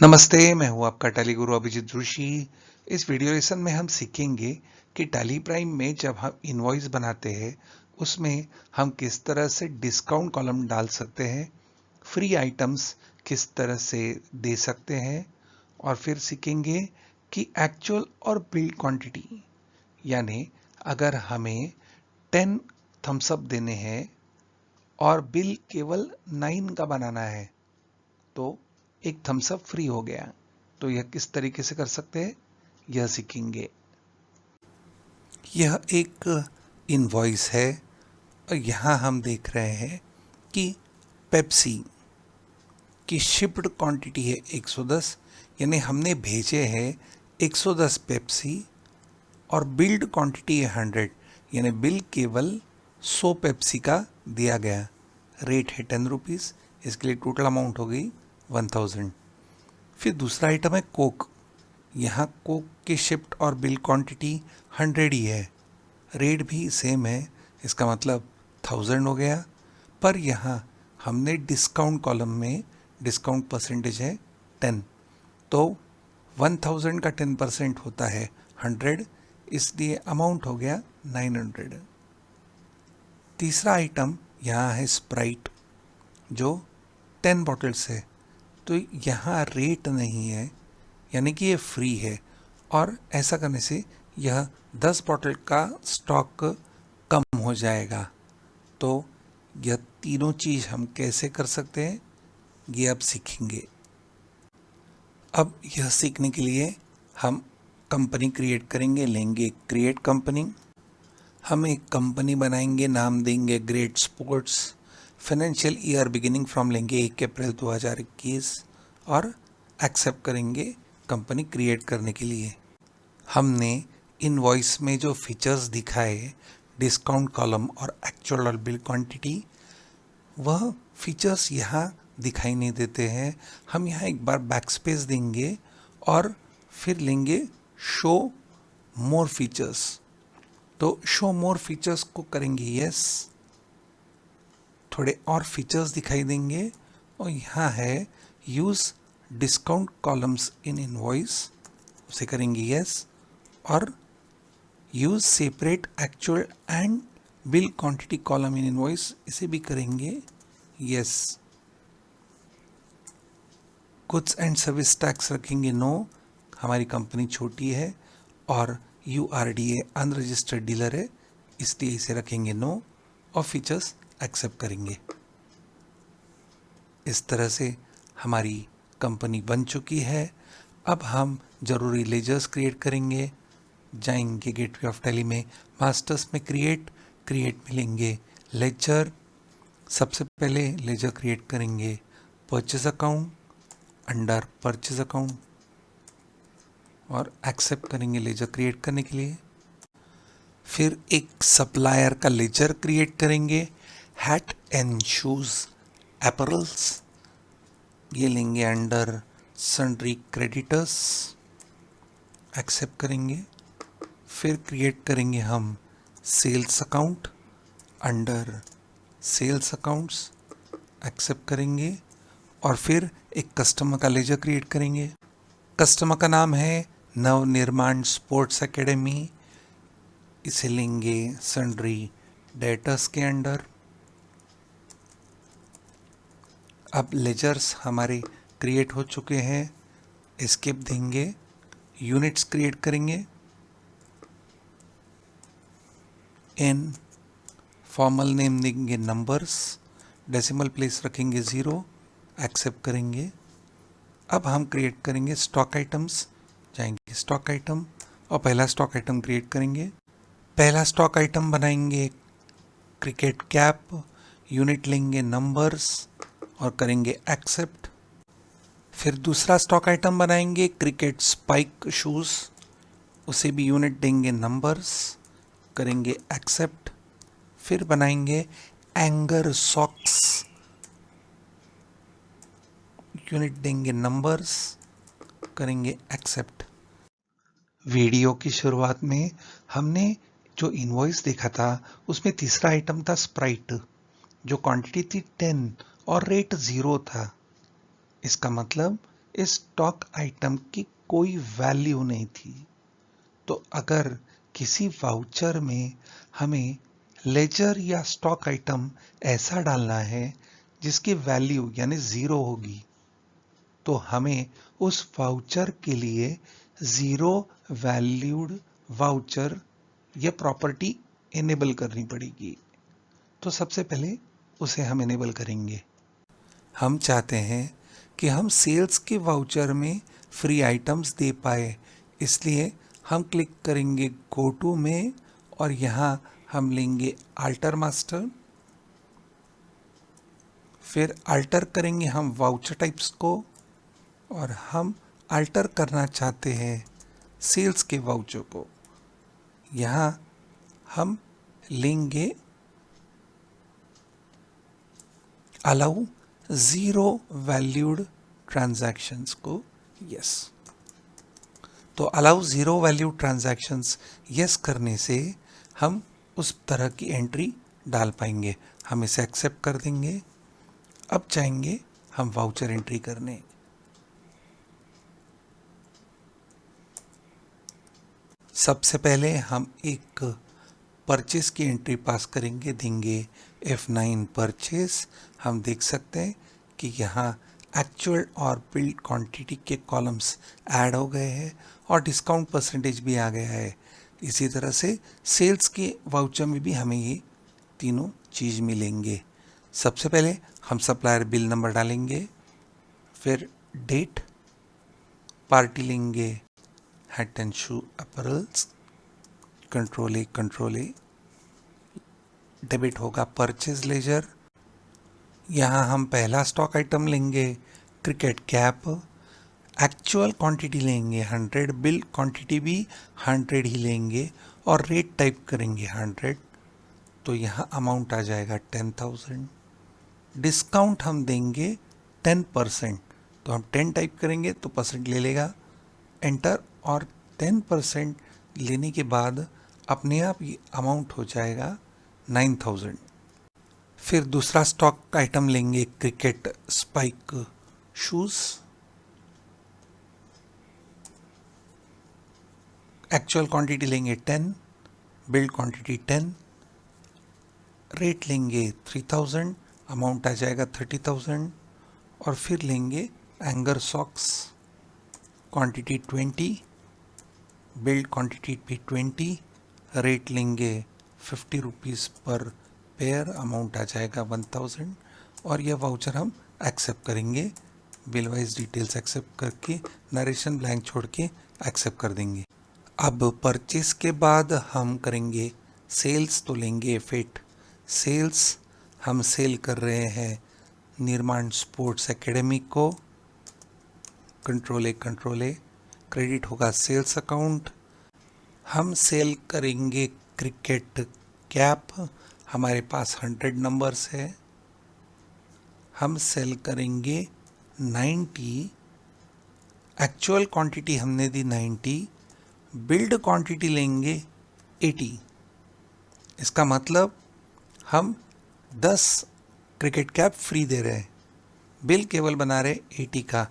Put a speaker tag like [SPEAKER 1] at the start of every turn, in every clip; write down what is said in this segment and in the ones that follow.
[SPEAKER 1] नमस्ते, मैं हूं आपका टैली गुरु अभिजीत जोशी। इस वीडियो लेसन में हम सीखेंगे कि टैली प्राइम में जब हम इनवॉइस बनाते हैं उसमें हम किस तरह से डिस्काउंट कॉलम डाल सकते हैं, फ्री आइटम्स किस तरह से दे सकते हैं और फिर सीखेंगे कि एक्चुअल और बिल्ड क्वांटिटी, यानी अगर हमें 10 थम्स अप देने हैं और बिल केवल 9 का बनाना है तो एक थम्स अप फ्री हो गया। तो यह किस तरीके से कर सकते हैं यह सीखेंगे। यह एक इनवॉइस है और यहाँ हम देख रहे हैं कि पेप्सी की शिप्ड क्वांटिटी है 110, यानी हमने भेजे हैं 110 पेप्सी और बिल्ड क्वांटिटी है 100, यानी बिल केवल 100 पेप्सी का दिया गया। रेट है 10 रुपीज़, इसके लिए टोटल अमाउंट हो गई 1000। फिर दूसरा आइटम है कोक। यहाँ कोक की शिफ्ट और बिल क्वांटिटी 100 ही है, रेट भी सेम है, इसका मतलब 1000 हो गया। पर यहाँ हमने डिस्काउंट कॉलम में डिस्काउंट परसेंटेज है 10, तो 1000 का 10% होता है 100, इसलिए अमाउंट हो गया 900। तीसरा आइटम यहाँ है स्प्राइट जो 10 बॉटल्स है, तो यहाँ रेट नहीं है, यानी कि ये फ्री है और ऐसा करने से यह 10 बॉटल का स्टॉक कम हो जाएगा। तो यह तीनों चीज़ हम कैसे कर सकते हैं ये अब सीखेंगे। अब यह सीखने के लिए हम कंपनी क्रिएट करेंगे, लेंगे क्रिएट कंपनी। हम एक कंपनी बनाएंगे, नाम देंगे great sports. Financial year beginning from लेंगे 1 अप्रैल 2021 और एक्सेप्ट करेंगे कंपनी क्रिएट करने के लिए। हमने इनवॉइस में जो फीचर्स दिखाए, डिस्काउंट कॉलम और एक्चुअल और बिल क्वांटिटी, वह फीचर्स यहाँ दिखाई नहीं देते हैं। हम यहाँ एक बार बैकस्पेस देंगे और फिर लेंगे शो मोर फीचर्स। तो शो मोर फीचर्स को करेंगे यस, थोड़े और फीचर्स दिखाई देंगे और यहाँ है use discount columns in invoice, उसे करेंगे यस, और use separate actual and bill quantity column in invoice, इसे भी करेंगे yes. Goods and service tax रखेंगे नो, हमारी कंपनी छोटी है और URDA अनरजिस्टर्ड डीलर है, इसलिए इसे रखेंगे नो और फीचर्स एक्सेप्ट करेंगे। इस तरह से हमारी कंपनी बन चुकी है। अब हम ज़रूरी लेजर्स क्रिएट करेंगे, जाएंगे गेटवे ऑफ टैली में, मास्टर्स में क्रिएट में लेंगे लेजर। सबसे पहले लेजर क्रिएट करेंगे purchase account, under purchase account और एक्सेप्ट करेंगे लेजर क्रिएट करने के लिए। फिर एक सप्लायर का लेजर क्रिएट करेंगे, हैट एंड शूज़ अपरल्स, ये लेंगे अंडर सन्ड्री क्रेडिटर्स, एक्सेप्ट करेंगे। फिर क्रिएट करेंगे हम sales account under sales accounts, accept करेंगे और फिर एक कस्टमर का लेजर क्रिएट करेंगे। कस्टमर का नाम है नवनिर्माण स्पोर्ट्स एकेडमी, इसे लेंगे सन्ड्री डेटर्स के अंडर। अब लेजर्स हमारे क्रिएट हो चुके हैं, एस्केप देंगे, यूनिट्स क्रिएट करेंगे, इन फॉर्मल नेम देंगे नंबर्स, डेसिमल प्लेस रखेंगे 0, एक्सेप्ट करेंगे। अब हम क्रिएट करेंगे स्टॉक आइटम्स, जाएंगे स्टॉक आइटम और पहला स्टॉक आइटम क्रिएट करेंगे। पहला स्टॉक आइटम बनाएंगे क्रिकेट कैप, यूनिट लेंगे नंबर्स और करेंगे एक्सेप्ट। फिर दूसरा स्टॉक आइटम बनाएंगे क्रिकेट स्पाइक शूज़, उसे भी यूनिट देंगे नंबर्स, करेंगे एक्सेप्ट। फिर बनाएंगे एंगर सॉक्स, यूनिट देंगे नंबर्स, करेंगे एक्सेप्ट। वीडियो की शुरुआत में हमने जो इनवॉइस देखा था उसमें तीसरा आइटम था स्प्राइट, जो क्वांटिटी थी 10 और रेट 0 था। इसका मतलब इस स्टॉक आइटम की कोई वैल्यू नहीं थी। तो अगर किसी वाउचर में हमें लेजर या स्टॉक आइटम ऐसा डालना है जिसकी वैल्यू यानी जीरो होगी, तो हमें उस वाउचर के लिए जीरो वैल्यूड वाउचर यह प्रॉपर्टी इनेबल करनी पड़ेगी। तो सबसे पहले उसे हम इनेबल करेंगे। हम चाहते हैं कि हम सेल्स के वाउचर में फ्री आइटम्स दे पाए, इसलिए हम क्लिक करेंगे गो टू में और यहाँ हम लेंगे अल्टर मास्टर। फिर अल्टर करेंगे हम वाउचर टाइप्स को और हम अल्टर करना चाहते हैं सेल्स के वाउचर को। यहाँ हम लेंगे अलाउ ज़ीरो वैल्यूड ट्रांजैक्शंस को यस। तो allow zero valued transactions yes करने से हम उस तरह की एंट्री डाल पाएंगे। हम इसे एक्सेप्ट कर देंगे। अब चाहेंगे हम वाउचर एंट्री करने। सबसे पहले हम एक परचेस की एंट्री पास करेंगे, देंगे F9 परचेस। हम देख सकते हैं कि यहाँ एक्चुअल और बिल्ड क्वांटिटी के कॉलम्स ऐड हो गए हैं और डिस्काउंट परसेंटेज भी आ गया है। इसी तरह से सेल्स के वाउचर में भी हमें ये तीनों चीज़ मिलेंगे। सबसे पहले हम सप्लायर बिल नंबर डालेंगे, फिर डेट, पार्टी लेंगे hat and shoe apparels, control A, debit होगा परचेज लेजर। यहाँ हम पहला स्टॉक आइटम लेंगे क्रिकेट कैप, एक्चुअल क्वांटिटी लेंगे 100, बिल क्वांटिटी भी 100 ही लेंगे और रेट टाइप करेंगे 100। तो यहाँ अमाउंट आ जाएगा 10,000। डिस्काउंट हम देंगे 10%, तो हम 10 टाइप करेंगे तो परसेंट ले लेगा, एंटर। और 10% लेने के बाद अपने आप ये अमाउंट हो जाएगा 9,000। फिर दूसरा स्टॉक आइटम लेंगे cricket spike shoes, actual quantity लेंगे 10, बिल्ड क्वांटिटी 10, रेट लेंगे 3000, अमाउंट आ जाएगा 30,000। और फिर लेंगे anger socks, quantity 20, build quantity भी 20, रेट लेंगे 50 रुपीज़ पर पेयर, अमाउंट आ जाएगा 1000। और यह वाउचर हम एक्सेप्ट करेंगे, बिल वाइज डिटेल्स एक्सेप्ट करके नरेशन ब्लैंक छोड़ के एक्सेप्ट कर देंगे। अब परचेस के बाद हम करेंगे सेल्स, तो लेंगे फिट सेल्स। हम सेल कर रहे हैं निर्माण स्पोर्ट्स एकेडमी को, कंट्रोल ए, क्रेडिट होगा सेल्स अकाउंट। हम सेल करेंगे क्रिकेट कैप, हमारे पास 100 नंबर्स है। हम सेल करेंगे 90, एक्चुअल क्वांटिटी हमने दी 90, बिल्ड क्वांटिटी लेंगे 80। इसका मतलब हम 10 क्रिकेट कैप फ्री दे रहे हैं, बिल केवल बना रहे 80 का।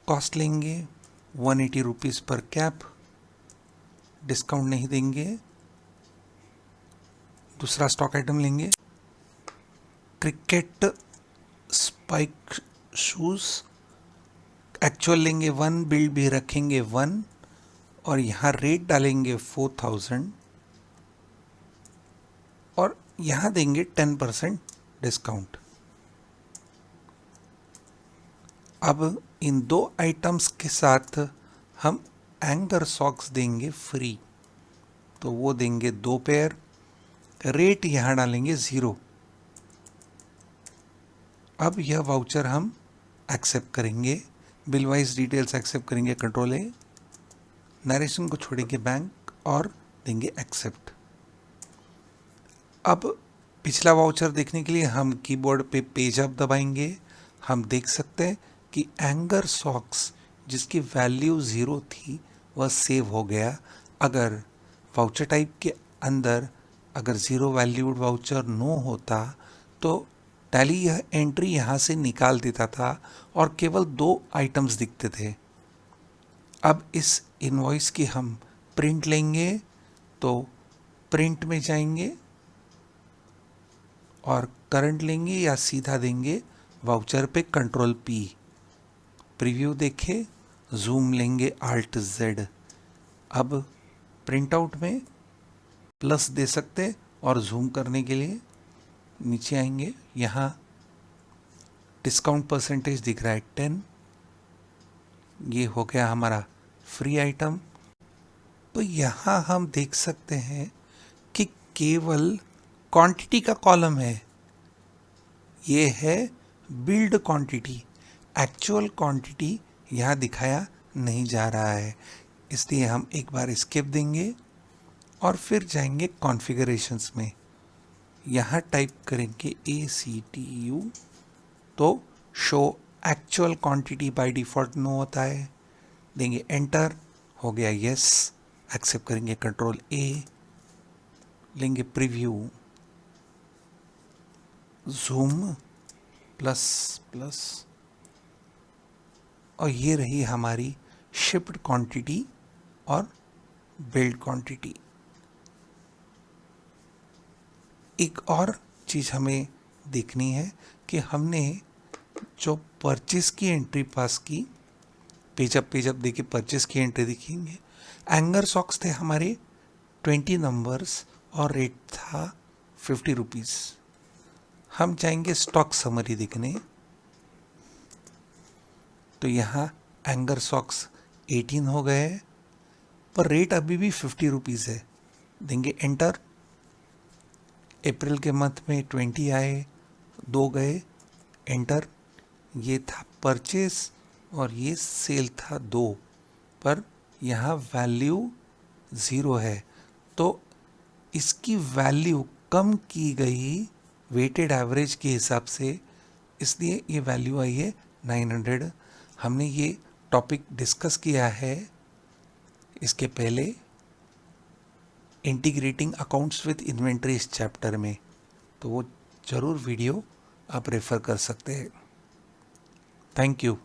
[SPEAKER 1] कॉस्ट लेंगे 180 रुपीज़ पर कैप, डिस्काउंट नहीं देंगे। दूसरा स्टॉक आइटम लेंगे क्रिकेट स्पाइक शूज़, एक्चुअल लेंगे 1, बिल्ड भी रखेंगे 1 और यहाँ रेट डालेंगे 4000 और यहाँ देंगे 10% डिस्काउंट। अब इन दो आइटम्स के साथ हम एंगर सॉक्स देंगे फ्री, तो वो देंगे 2 पेयर, रेट यहाँ डालेंगे 0। अब यह वाउचर हम एक्सेप्ट करेंगे, बिल वाइज डिटेल्स एक्सेप्ट करेंगे, कंट्रोल ए, नरेशन को छोड़ेंगे बैंक और देंगे एक्सेप्ट। अब पिछला वाउचर देखने के लिए हम कीबोर्ड पे पेज अप दबाएंगे। हम देख सकते हैं कि एंगर सॉक्स जिसकी वैल्यू 0 थी वह सेव हो गया। अगर वाउचर टाइप के अंदर अगर 0 वैल्यूड वाउचर नो होता तो टैली यह एंट्री यहाँ से निकाल देता था और केवल 2 आइटम्स दिखते थे। अब इस इनवॉइस की हम प्रिंट लेंगे, तो प्रिंट में जाएंगे और करंट लेंगे या सीधा देंगे वाउचर पे कंट्रोल P, प्रीव्यू देखे, जूम लेंगे Alt Z। अब प्रिंट आउट में प्लस दे सकते और जूम करने के लिए नीचे आएंगे, यहाँ डिस्काउंट परसेंटेज दिख रहा है 10, ये हो गया हमारा फ्री आइटम। तो यहाँ हम देख सकते हैं कि केवल क्वांटिटी का कॉलम है, ये है बिल्ड क्वांटिटी, एक्चुअल क्वांटिटी यहाँ दिखाया नहीं जा रहा है। इसलिए हम एक बार स्किप देंगे और फिर जाएंगे कॉन्फ़िगरेशंस में, यहाँ टाइप करेंगे ACTU, तो show actual quantity by default no होता है, देंगे एंटर, हो गया यस, एक्सेप्ट करेंगे कंट्रोल A, लेंगे प्रीव्यू, जूम प्लस प्लस, और ये रही हमारी शिप्ड क्वांटिटी और बिल्ड क्वांटिटी। एक और चीज़ हमें देखनी है कि हमने जो परचेस की एंट्री पास की, पेज अप देखिए परचेस की एंट्री दिखेंगे, एंगर सॉक्स थे हमारे 20 नंबर्स और रेट था 50 रुपीज़। हम जाएंगे स्टॉक समरी देखने, तो यहाँ एंगर सॉक्स 18 हो गए पर रेट अभी भी 50 रुपीज़ है, देंगे एंटर। अप्रैल के मंथ में 20 आए, 2 गए, एंटर। ये था परचेस और ये सेल था 2, पर यहाँ वैल्यू 0 है, तो इसकी वैल्यू कम की गई वेटेड एवरेज के हिसाब से, इसलिए ये वैल्यू आई है 900। हमने ये टॉपिक डिस्कस किया है इसके पहले इंटीग्रेटिंग अकाउंट्स विद इन्वेंटरी इस चैप्टर में, तो वो ज़रूर वीडियो आप रेफ़र कर सकते हैं। Thank you.